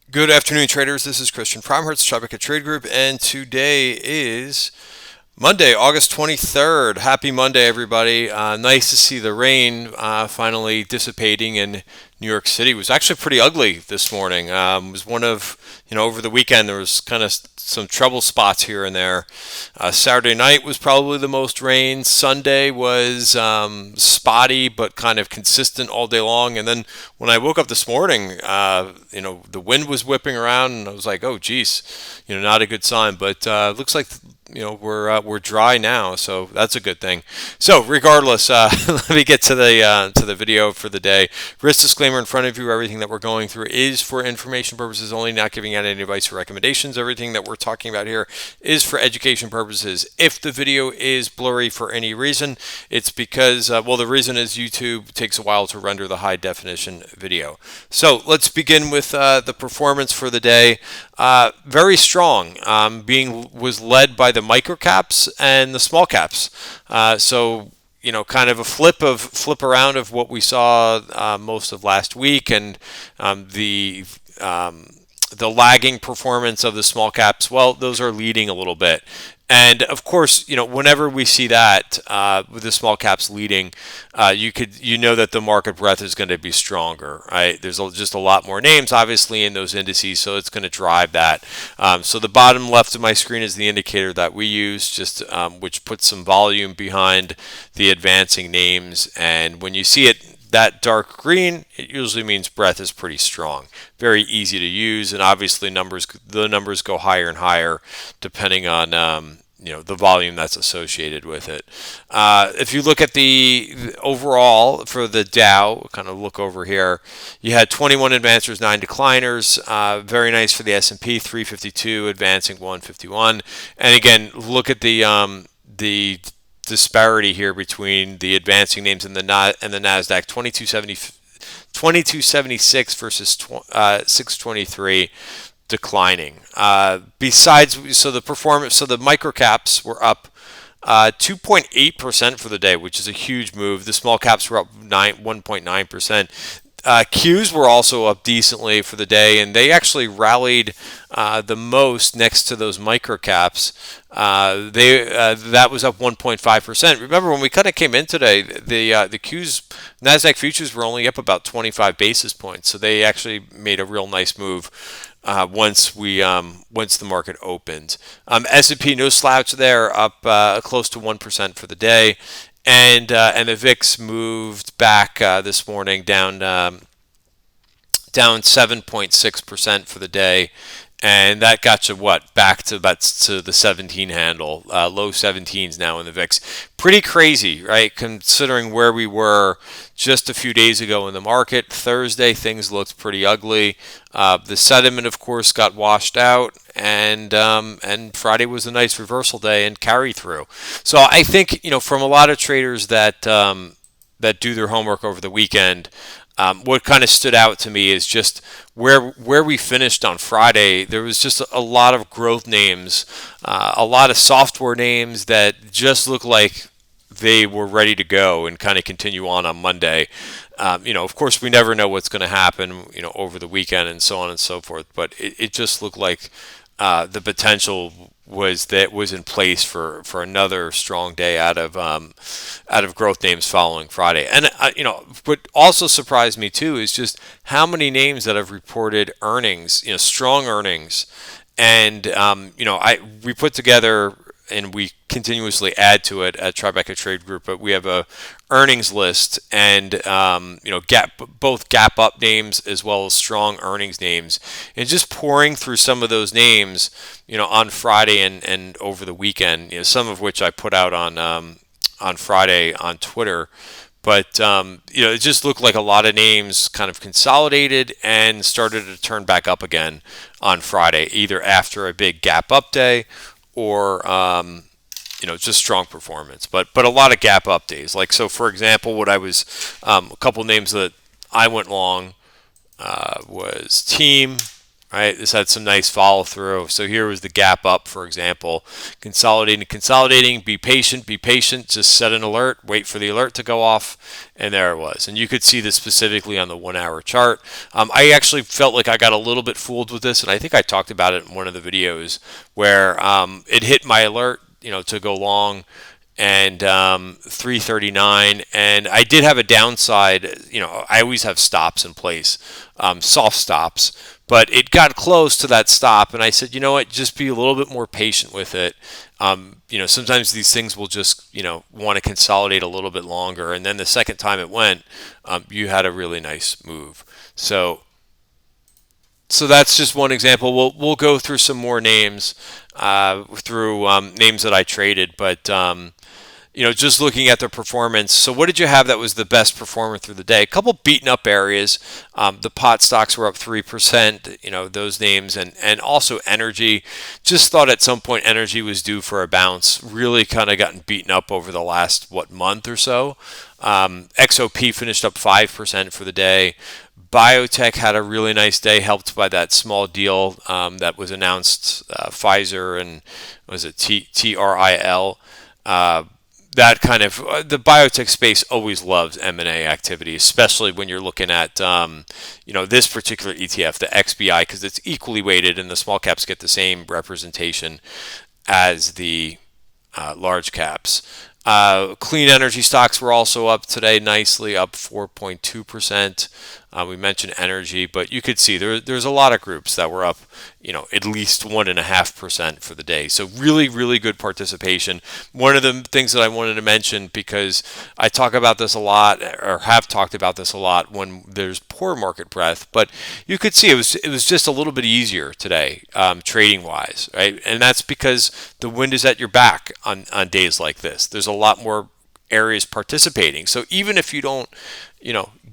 Good afternoon, traders. This is Christian Promhertz, Tribeca Trade Group, and today is Monday, August 23rd. Happy Monday, everybody. Nice to see the rain finally dissipating in New York City. It was actually pretty ugly this morning. It was one of, over the weekend there was kind of some trouble spots here and there. Saturday night was probably the most rain. Sunday was spotty but kind of consistent all day long. And then when I woke up this morning, the wind was whipping around, and I was like, "Oh, geez, not a good sign." But looks like we're dry now, so that's a good thing. So regardless, let me get to the video for the day. Risk disclaimer in front of you: everything that we're going through is for information purposes only, not giving out any advice or recommendations. Everything that we're talking about here is for education purposes. If the video is blurry for any reason, it's because the reason is YouTube takes a while to render the high definition video. So let's begin with the performance for the day. Very strong. Was led by the micro caps and the small caps. Kind of a flip around of what we saw most of last week, and the lagging performance of the small caps. Well, those are leading a little bit. And of course, whenever we see that with the small caps leading, you know that the market breadth is going to be stronger, right? There's just a lot more names, obviously, in those indices, so it's going to drive that. So the bottom left of my screen is the indicator that we use, which puts some volume behind the advancing names. And when you see it that dark green, it usually means breadth is pretty strong. Very easy to use, and obviously the numbers go higher and higher depending on the volume that's associated with it. If you look at the overall for the Dow, kind of look over here, you had 21 advancers, 9 decliners. Very nice for the S&P, 352 advancing, 151. And again, look at the disparity here between the advancing names and the Nasdaq. 2276 versus 623 declining. The micro caps were up 2.8% for the day, which is a huge move. The small caps were up 1.9%. Qs were also up decently for the day, and they actually rallied the most next to those micro caps. That was up 1.5%. Remember, when we kind of came in today, the Qs Nasdaq futures were only up about 25 basis points, so they actually made a real nice move once the market opened. S&P, no slouch there, up close to 1% for the day. And the VIX moved back this morning, down 7.6% for the day, and that got you back to the 17 handle, low 17s now in the VIX. Pretty crazy, right? Considering where we were just a few days ago in the market. Thursday, things looked pretty ugly. The sentiment, of course, got washed out, and Friday was a nice reversal day and carry through. So I think from a lot of traders that do their homework over the weekend. What kind of stood out to me is just where we finished on Friday. There was just a lot of growth names, a lot of software names that just looked like they were ready to go and kind of continue on Monday. Of course, we never know what's going to happen, over the weekend and so on and so forth. But it just looked like the potential was in place for another strong day out of growth names following Friday. And what also surprised me too is just how many names that have reported earnings, strong earnings, and we put together, and we continuously add to it at Tribeca Trade Group, but we have a earnings list, and both gap up names as well as strong earnings names, and just pouring through some of those names, on Friday and over the weekend, some of which I put out on Friday on Twitter. But it just looked like a lot of names kind of consolidated and started to turn back up again on Friday, either after a big gap up day or just strong performance. But a lot of gap up days. Like, so for example, what I was a couple names that I went long was Team, right? This had some nice follow through. So here was the gap up, for example, consolidating, be patient, just set an alert, wait for the alert to go off, and there it was. And you could see this specifically on the 1 hour chart. I actually felt like I got a little bit fooled with this, and I think I talked about it in one of the videos where it hit my alert, to go long, and 339, and I did have a downside. I always have stops in place, soft stops, but it got close to that stop, and I said, you know what, just be a little bit more patient with it. Sometimes these things will just want to consolidate a little bit longer, and then the second time it went, you had a really nice move. So that's just one example. We'll go through some more names, through names that I traded, but just looking at their performance. So what did you have that was the best performer through the day? A couple beaten up areas. The pot stocks were up 3%, those names, and also energy. Just thought at some point energy was due for a bounce. Really kind of gotten beaten up over the last, month or so. XOP finished up 5% for the day. Biotech had a really nice day, helped by that small deal that was announced, Pfizer and was it TRIL? That kind of the biotech space always loves M&A activity, especially when you're looking at this particular ETF, the XBI, because it's equally weighted, and the small caps get the same representation as the large caps. Clean energy stocks were also up today nicely, up 4.2%. We mentioned energy, but you could see there's a lot of groups that were up, at least 1.5% for the day. So really, really good participation. One of the things that I wanted to mention, because I talk about this a lot, or have talked about this a lot when there's poor market breadth, but you could see it was just a little bit easier today, trading wise, right? And that's because the wind is at your back on days like this. There's a lot more areas participating. So even if you don't,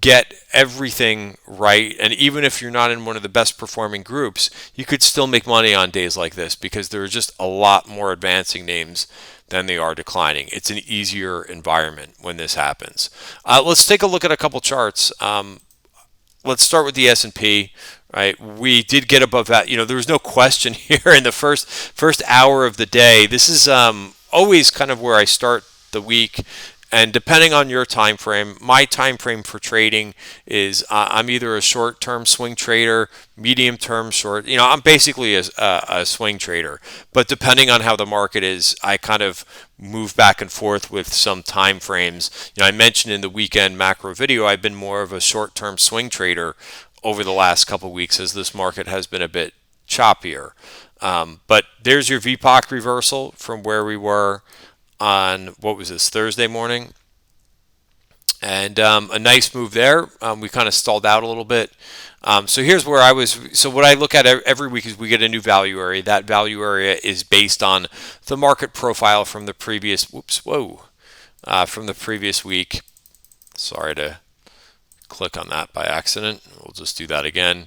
get everything right, and even if you're not in one of the best performing groups, you could still make money on days like this because there are just a lot more advancing names than they are declining. It's an easier environment when this happens. Let's take a look at a couple charts. Let's start with the S&P. Right, we did get above that. There was no question here in the first hour of the day. This is always kind of where I start the week. And depending on your time frame, my time frame for trading is I'm either a short-term swing trader, medium-term short. I'm basically a swing trader. But depending on how the market is, I kind of move back and forth with some time frames. I mentioned in the weekend macro video, I've been more of a short-term swing trader over the last couple of weeks as this market has been a bit choppier. But there's your VPOC reversal from where we were on, what was this, Thursday morning, and a nice move there. We kind of stalled out a little bit. So here's where I was. So what I look at every week is we get a new value area. That value area is based on the market profile from the previous, from the previous week. Sorry to click on that by accident. We'll just do that again.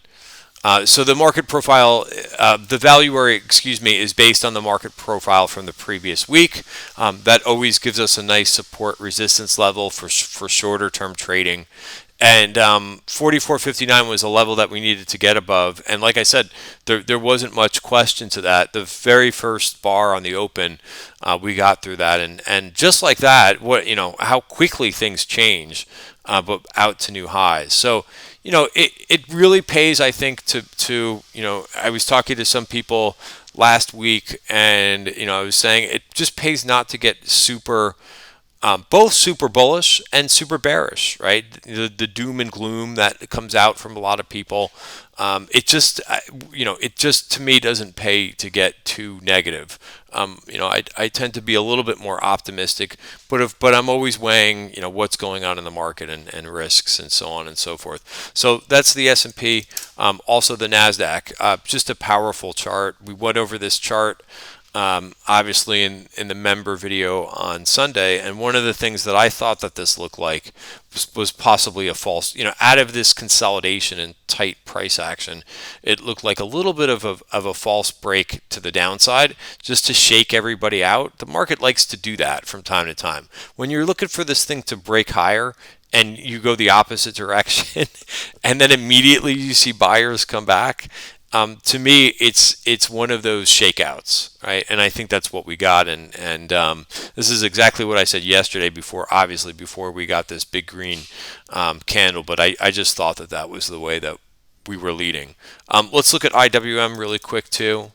So the market profile, the value area, is based on the market profile from the previous week. That always gives us a nice support resistance level for shorter term trading. And 44.59 was a level that we needed to get above. And like I said, there wasn't much question to that. The very first bar on the open, we got through that. And just like that, how quickly things change, but out to new highs. So, it really pays, I think, to I was talking to some people last week, and I was saying it just pays not to get both super bullish and super bearish, right? The doom and gloom that comes out from a lot of people, it just to me doesn't pay to get too negative. I tend to be a little bit more optimistic, but I'm always weighing what's going on in the market and risks and so on and so forth. So that's the S&P. Also the Nasdaq, just a powerful chart. We went over this chart. Obviously in the member video on Sunday, and one of the things that I thought that this looked like was possibly a false, out of this consolidation and tight price action, it looked like a little bit of a false break to the downside, just to shake everybody out. The market likes to do that from time to time. When you're looking for this thing to break higher, and you go the opposite direction, and then immediately you see buyers come back, To me, it's one of those shakeouts, right? And I think that's what we got. And this is exactly what I said yesterday before we got this big green candle. But I just thought that that was the way that we were leading. Let's look at IWM really quick too.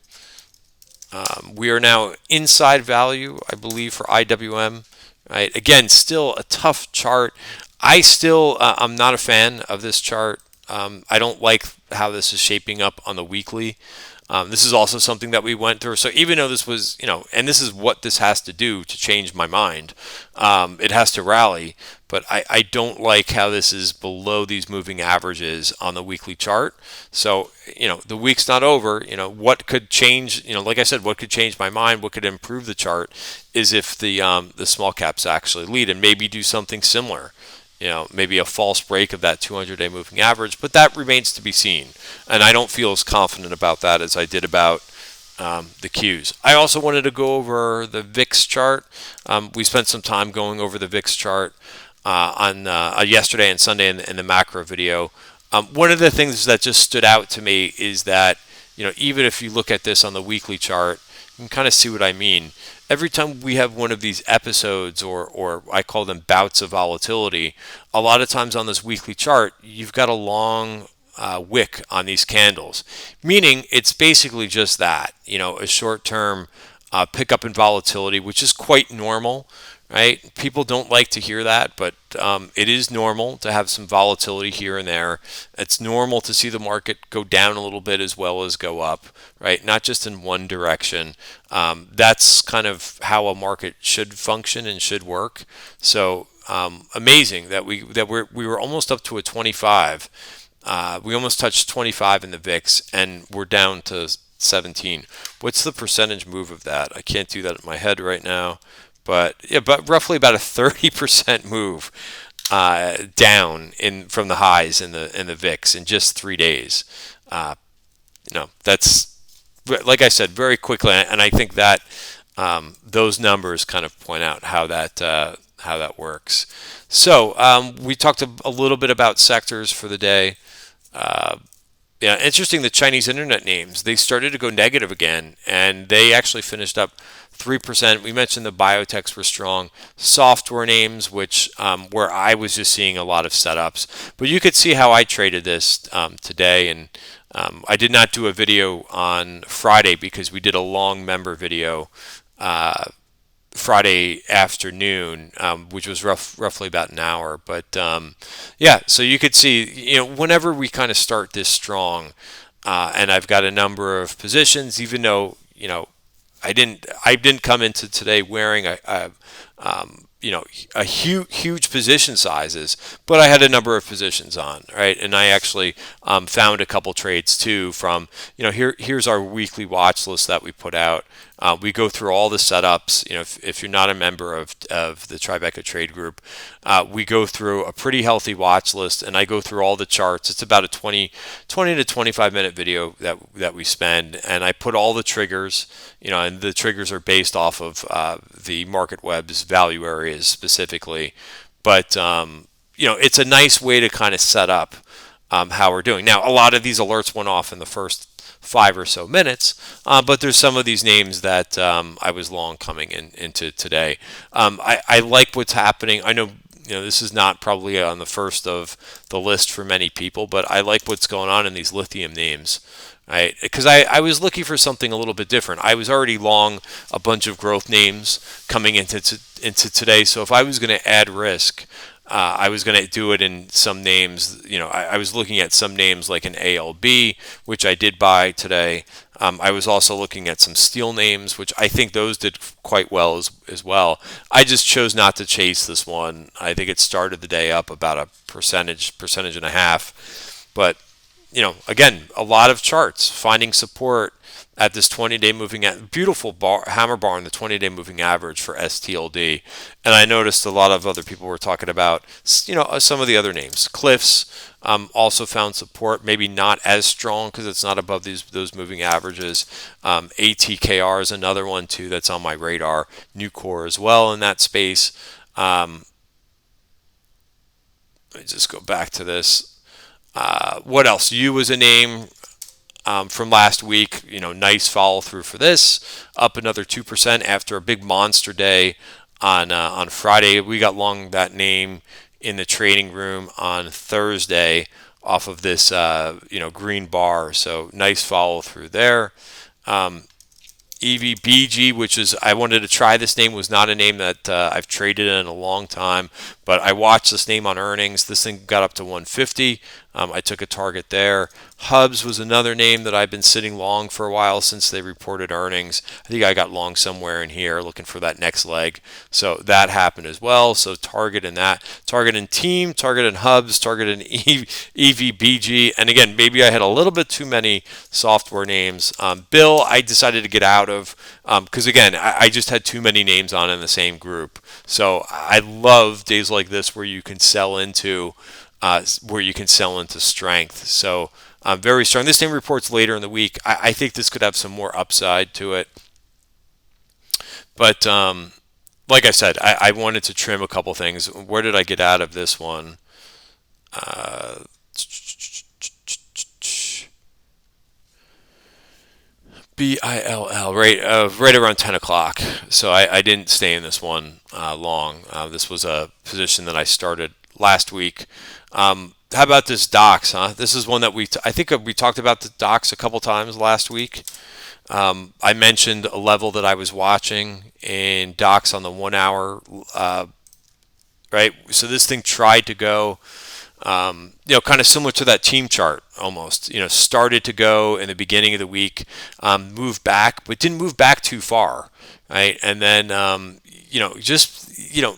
We are now inside value, I believe, for IWM. Right? Again, still a tough chart. I'm not a fan of this chart. I don't like how this is shaping up on the weekly. This is also something that we went through. So even though this was, and this is what this has to do to change my mind, it has to rally. But I don't like how this is below these moving averages on the weekly chart. So, the week's not over. What could change, like I said, what could change my mind, what could improve the chart is if the small caps actually lead and maybe do something similar. Maybe a false break of that 200-day moving average, but that remains to be seen. And I don't feel as confident about that as I did about the Qs. I also wanted to go over the VIX chart. We spent some time going over the VIX chart on yesterday and Sunday in the macro video. One of the things that just stood out to me is that, even if you look at this on the weekly chart, you can kind of see what I mean. Every time we have one of these episodes, or I call them bouts of volatility, a lot of times on this weekly chart, you've got a long wick on these candles, meaning it's basically just that, a short-term pickup in volatility, which is quite normal, right? People don't like to hear that, but it is normal to have some volatility here and there. It's normal to see the market go down a little bit as well as go up, right? Not just in one direction. That's kind of how a market should function and should work. So amazing that we were almost up to a 25. We almost touched 25 in the VIX, and we're down to 17. What's the percentage move of that? I can't do that in my head right now. But yeah, but roughly about a 30% move down from the highs in the VIX in just 3 days. That's, like I said, very quickly, and I think that those numbers kind of point out how that works. So we talked a little bit about sectors for the day. Yeah, interesting. The Chinese internet names, they started to go negative again, and they actually finished up 3%. We mentioned the biotechs were strong. Software names, which where I was just seeing a lot of setups, but you could see how I traded this today. And I did not do a video on Friday because we did a long member video Friday afternoon, which was roughly about an hour. But yeah, so you could see, whenever we kind of start this strong, and I've got a number of positions, even though, I didn't come into today wearing a huge position sizes, but I had a number of positions on, right? And I actually found a couple trades too from, here's our weekly watch list that we put out. We go through all the setups. If you're not a member of the Tribeca Trade Group, we go through a pretty healthy watch list, and I go through all the charts. It's about a 20 to 25 minute video that we spend, and I put all the triggers, and the triggers are based off of the MarketWebs value areas specifically. But it's a nice way to kind of set up how we're doing. Now, a lot of these alerts went off in the first 5 or so minutes, but there's some of these names that I was long coming into today. I like what's happening. I know this is not probably on the first of the list for many people, but I like what's going on in these lithium names. Right, because I was looking for something a little bit different. I was already long a bunch of growth names coming into today, so if I was going to add risk, I was going to do it in some names. I was looking at some names like an ALB, which I did buy today. I was also looking at some steel names, which I think those did quite well as well. I just chose not to chase this one. I think it started the day up about a percentage and a half, but again, a lot of charts finding support at this 20-day moving beautiful hammer bar in the 20-day moving average for STLD. And I noticed a lot of other people were talking about some of the other names. Cliffs also found support, maybe not as strong because it's not above those moving averages. ATKR is another one too that's on my radar. Nucor as well in that space. Let me just go back to this. What else? U was a name. from last week. Nice follow through for this, up another 2% after a big monster day on Friday. We got long that name in the trading room on Thursday off of this green bar. So nice follow through there. EVBG, which is, I wanted to try this name, was not a name that I've traded in a long time, but I watched this name on earnings. This thing got up to 150. I took a target there. Hubs was another name that I've been sitting long for a while since they reported earnings. I think I got long somewhere in here looking for that next leg. So that happened as well. So target in that. Target in Team, target in Hubs, target in EVBG. And again, maybe I had a little bit too many software names. Bill, I decided to get out of because again, I just had too many names on in the same group. So I love days like this where you can sell into strength. So very strong. This name reports later in the week. I think this could have some more upside to it. But like I said, I wanted to trim a couple things. Where did I get out of this one? BILL, right around 10 o'clock. So I didn't stay in this one long. This was a position that I started last week. How about this DOX, huh? This is one that I think we talked about the DOX a couple times last week. I mentioned a level that I was watching in DOX on the 1 hour, right? So this thing tried to go, kind of similar to that team chart almost, started to go in the beginning of the week, moved back, but didn't move back too far, right? And then,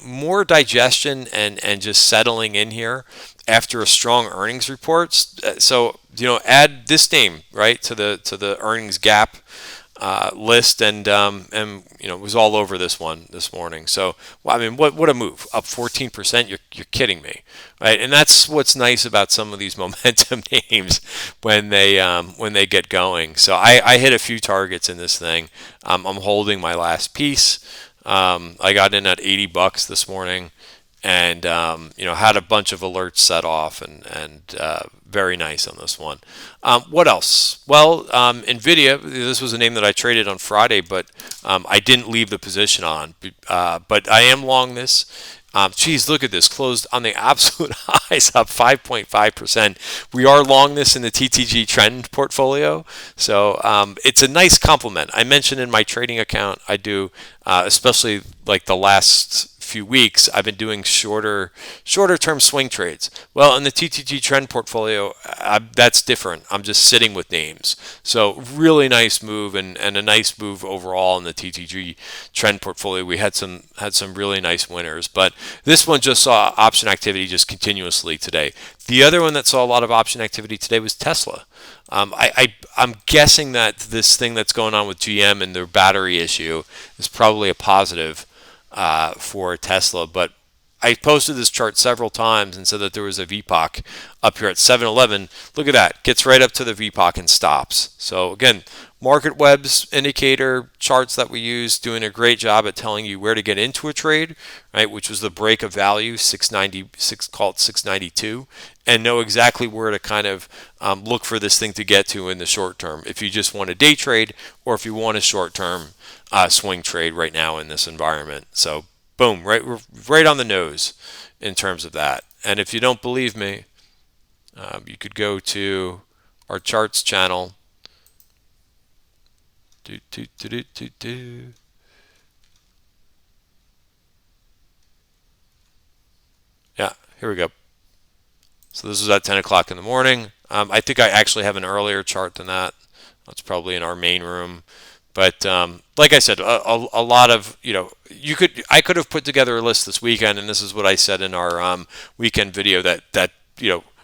more digestion and just settling in here after a strong earnings report. So, add this name, right, to the earnings gap list, and it was all over this one this morning. So, well, I mean, what a move! Up 14%. You're kidding me, right? And that's what's nice about some of these momentum names when they get going. So I hit a few targets in this thing. I'm holding my last piece. I got in at $80 this morning, and had a bunch of alerts set off, and very nice on this one. What else? Well, NVIDIA, this was a name that I traded on Friday, but I didn't leave the position on. But I am long this. Geez, look at this. Closed on the absolute highs, up 5.5%. We are long this in the TTG Trend Portfolio. So it's a nice complement. I mentioned in my trading account, I do, especially like the last few weeks, I've been doing shorter term swing trades. Well, in the TTG Trend Portfolio, that's different. I'm just sitting with names. So really nice move, and a nice move overall in the TTG Trend Portfolio. We had some really nice winners, but this one just saw option activity just continuously today. The other one that saw a lot of option activity today was Tesla. I'm guessing that this thing that's going on with GM and their battery issue is probably a positive for Tesla, but I posted this chart several times and said that there was a VPOC up here at 711. Look at that, gets right up to the VPOC and stops. So again, MarketWebs indicator charts that we use, doing a great job at telling you where to get into a trade, right? Which was the break of value, 696, called 692, and know exactly where to kind of look for this thing to get to in the short term. If you just want a day trade, or if you want a short term swing trade right now in this environment. So boom, right on the nose in terms of that. And if you don't believe me, you could go to our charts channel. Yeah, here we go. So this is at 10 o'clock in the morning. I think I actually have an earlier chart than that. That's probably in our main room. But like I said, a lot of, I could have put together a list this weekend, and this is what I said in our weekend video, that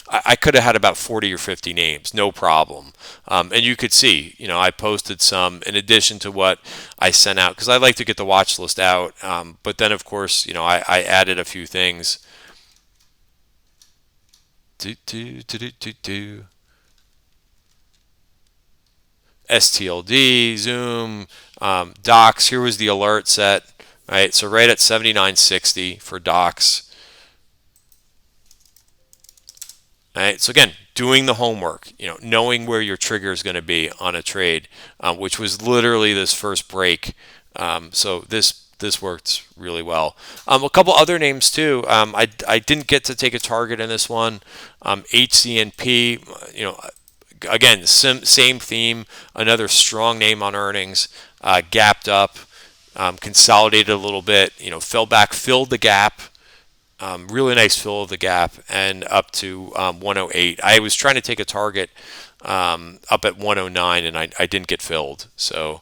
I could have had about 40 or 50 names, no problem. And you could see, I posted some in addition to what I sent out, because I like to get the watch list out. But then, of course, I added a few things. STLD, Zoom, Docs. Here was the alert set, right? So right at 79.60 for Docs. All right. So again, doing the homework, knowing where your trigger is going to be on a trade, which was literally this first break. So this worked really well. A couple other names too. I didn't get to take a target in this one. HCNP, again, same theme. Another strong name on earnings. Gapped up, consolidated a little bit. Fell back, filled the gap. Really nice fill of the gap and up to 108. I was trying to take a target up at 109 and I didn't get filled. So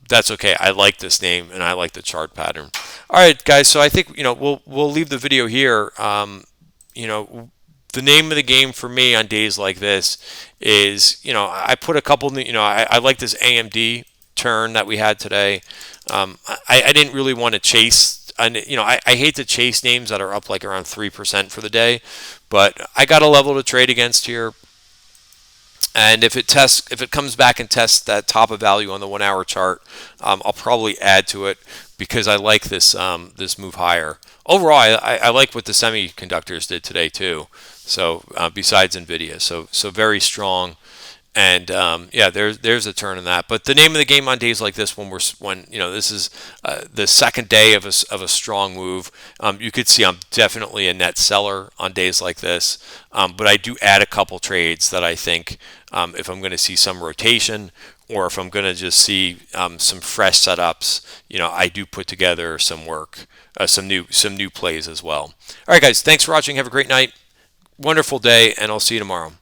that's okay. I like this name and I like the chart pattern. All right, guys. So I think we'll leave the video here. The name of the game for me on days like this is I put a couple. I like this AMD turn that we had today. I didn't really want to chase. And I hate to chase names that are up like around 3% for the day, but I got a level to trade against here. And if it comes back and tests that top of value on the 1 hour chart, I'll probably add to it because I like this move higher. Overall, I like what the semiconductors did today too. So besides NVDA, so very strong. And yeah, there's a turn in that. But the name of the game on days like this, when this is the second day of a strong move, you could see I'm definitely a net seller on days like this. But I do add a couple trades that I think if I'm going to see some rotation or if I'm going to just see some fresh setups, I do put together some work, some new plays as well. All right, guys, thanks for watching. Have a great night, wonderful day, and I'll see you tomorrow.